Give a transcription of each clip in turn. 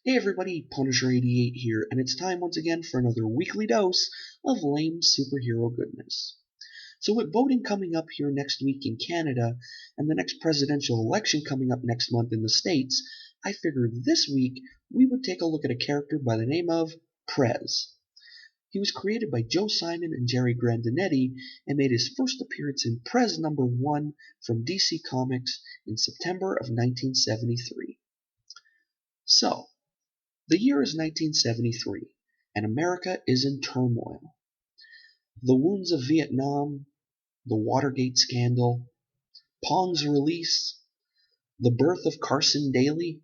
Hey everybody, Punisher88 here, and it's time once again for another weekly dose of lame superhero goodness. So with voting coming up here next week in Canada, and the next presidential election coming up next month in the States, I figured this week we would take a look at a character by the name of Prez. He was created by Joe Simon and Jerry Grandinetti and made his first appearance in Prez #1 from DC Comics in September of 1973. So, the year is 1973, and America is in turmoil. The wounds of Vietnam, the Watergate scandal, Pong's release, the birth of Carson Daly.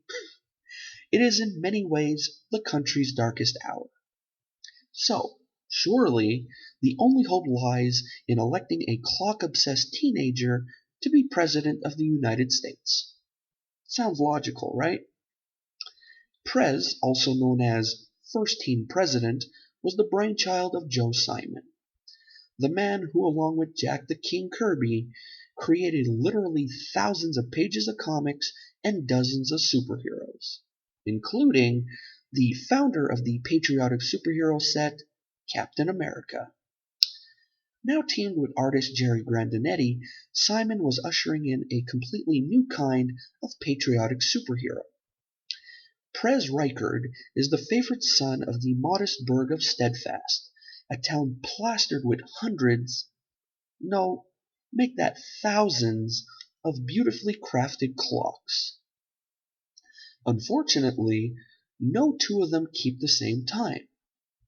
It is in many ways the country's darkest hour. So, surely, the only hope lies in electing a clock-obsessed teenager to be President of the United States. Sounds logical, right? Prez, also known as First Teen President, was the brainchild of Joe Simon, the man who, along with Jack the King Kirby, created literally thousands of pages of comics and dozens of superheroes, including the founder of the patriotic superhero set, Captain America. Now teamed with artist Jerry Grandinetti, Simon was ushering in a completely new kind of patriotic superhero. Prez Reichard is the favorite son of the modest burg of Steadfast, a town plastered with hundreds, no, make that thousands, of beautifully crafted clocks. Unfortunately, no two of them keep the same time.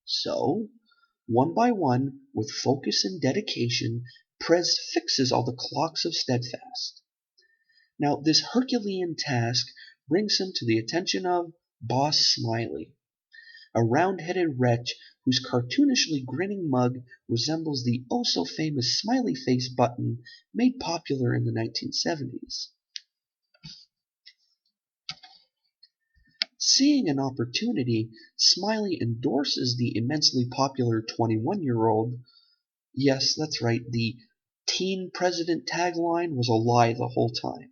So, one by one, with focus and dedication, Prez fixes all the clocks of Steadfast. Now, this Herculean task brings him to the attention of Boss Smiley, a round-headed wretch whose cartoonishly grinning mug resembles the oh-so-famous smiley face button made popular in the 1970s. Seeing an opportunity, Smiley endorses the immensely popular 21-year-old. Yes, that's right, the Teen President tagline was a lie the whole time.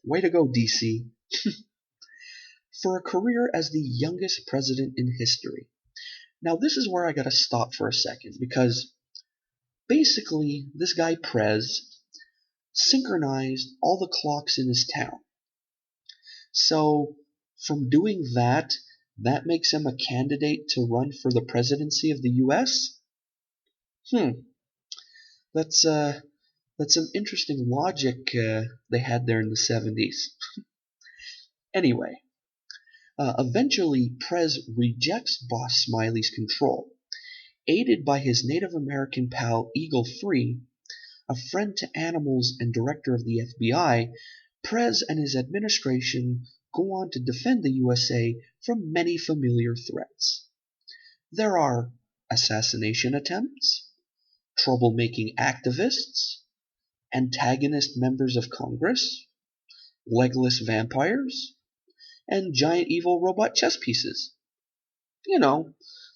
Way to go, DC. For a career as the youngest president in history. Now this is where I gotta stop for a second, because basically this guy Prez synchronized all the clocks in his town. So from doing that, that makes him a candidate to run for the presidency of the US? That's some interesting logic they had there in the 70s. Anyway, eventually, Prez rejects Boss Smiley's control. Aided by his Native American pal Eagle Free, a friend to animals and director of the FBI, Prez and his administration go on to defend the USA from many familiar threats. There are assassination attempts, troublemaking activists, antagonist members of Congress, legless vampires, and giant evil robot chess pieces. You know,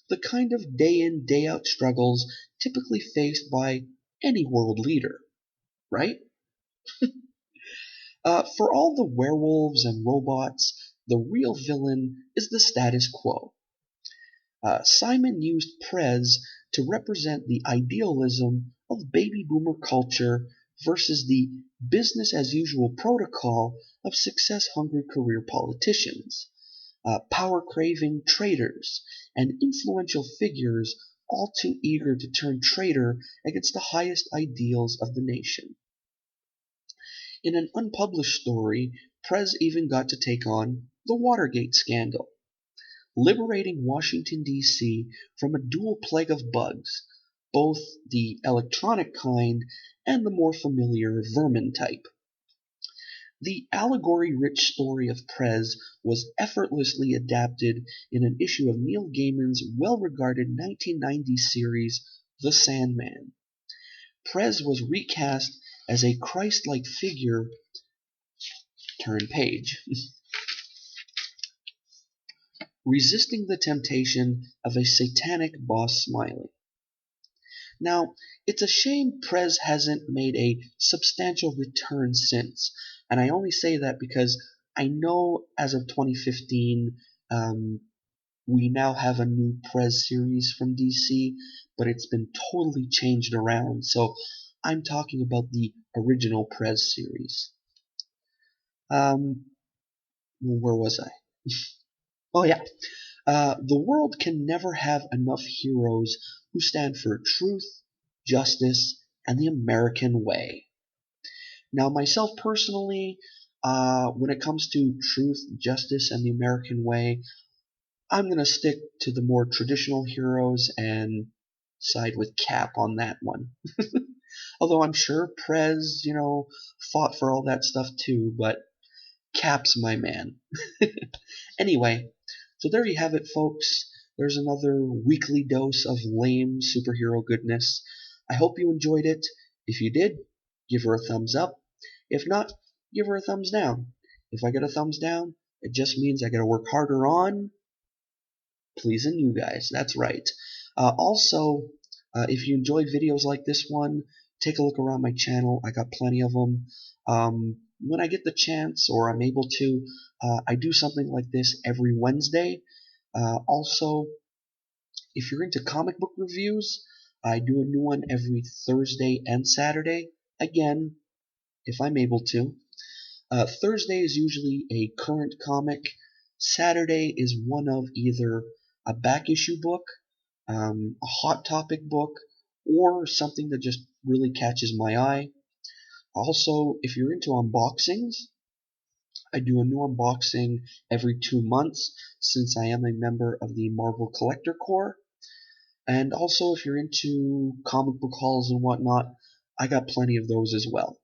the kind of day-in, day-out struggles typically faced by any world leader, right? For all the werewolves and robots, the real villain is the status quo. Simon used Prez to represent the idealism of baby boomer culture versus the business-as-usual protocol of success-hungry career politicians, power-craving traitors, and influential figures all too eager to turn traitor against the highest ideals of the nation. In an unpublished story, Prez even got to take on the Watergate scandal, liberating Washington, D.C. from a dual plague of bugs, both the electronic kind and the more familiar vermin type. The allegory-rich story of Prez was effortlessly adapted in an issue of Neil Gaiman's well-regarded 1990 series, The Sandman. Prez was recast as a Christ-like figure. Turn page. Resisting the temptation of a satanic Boss Smiley. Now, it's a shame Prez hasn't made a substantial return since, and I only say that because I know as of 2015 we now have a new Prez series from DC, but it's been totally changed around. So I'm talking about the original Prez series. Where was I? Oh yeah. The world can never have enough heroes who stand for truth, justice, and the American way. Now, myself personally, when it comes to truth, justice, and the American way, I'm going to stick to the more traditional heroes and side with Cap on that one. Although I'm sure Prez, fought for all that stuff too, but Cap's my man. Anyway, so there you have it, folks. There's another weekly dose of lame superhero goodness. I hope you enjoyed it. If you did, give her a thumbs up. If not, give her a thumbs down. If I get a thumbs down, it just means I gotta work harder on pleasing you guys. That's right. Also, if you enjoy videos like this one, take a look around my channel. I got plenty of them. When I get the chance or I'm able to, I do something like this every Wednesday. Also, if you're into comic book reviews, I do a new one every Thursday and Saturday. Again, if I'm able to. Thursday is usually a current comic. Saturday is one of either a back issue book, a hot topic book, or something that just really catches my eye. Also, if you're into unboxings, I do a new unboxing every 2 months since I am a member of the Marvel Collector Corps. And also, if you're into comic book hauls and whatnot, I got plenty of those as well.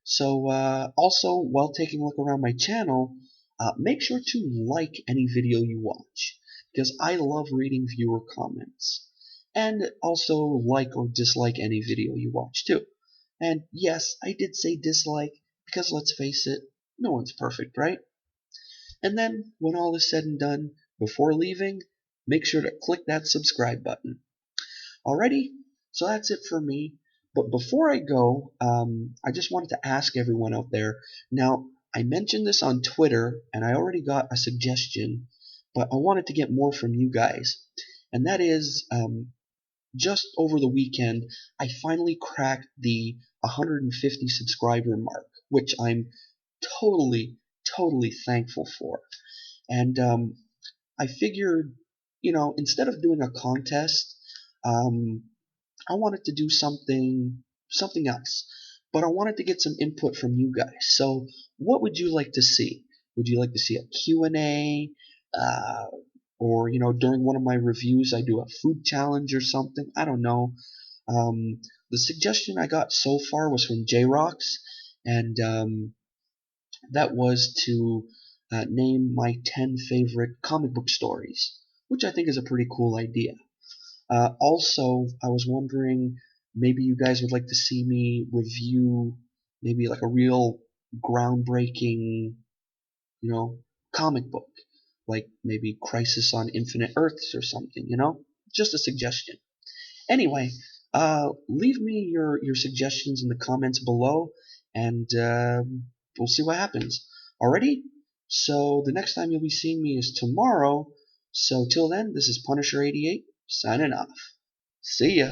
So, also, while taking a look around my channel, make sure to like any video you watch, because I love reading viewer comments. And also like or dislike any video you watch too. And yes, I did say dislike, because let's face it, no one's perfect, right? And then, when all is said and done, before leaving, make sure to click that subscribe button. Alrighty, so that's it for me. But before I go, I just wanted to ask everyone out there. Now, I mentioned this on Twitter, and I already got a suggestion, but I wanted to get more from you guys. And that is, just over the weekend, I finally cracked the 150 subscriber mark, which I'm totally, totally thankful for. And I figured, instead of doing a contest, I wanted to do something else. But I wanted to get some input from you guys. So, what would you like to see? Would you like to see a Q&A? Or, during one of my reviews, I do a food challenge or something? I don't know. The suggestion I got so far was from J-Rocks, and that was to name my 10 favorite comic book stories, which I think is a pretty cool idea. Also, I was wondering, maybe you guys would like to see me review maybe like a real groundbreaking, comic book, like maybe Crisis on Infinite Earths or something, Just a suggestion. Anyway, leave me your suggestions in the comments below, and we'll see what happens. Alrighty? So the next time you'll be seeing me is tomorrow. So till then, this is Punisher 88 signing off. See ya.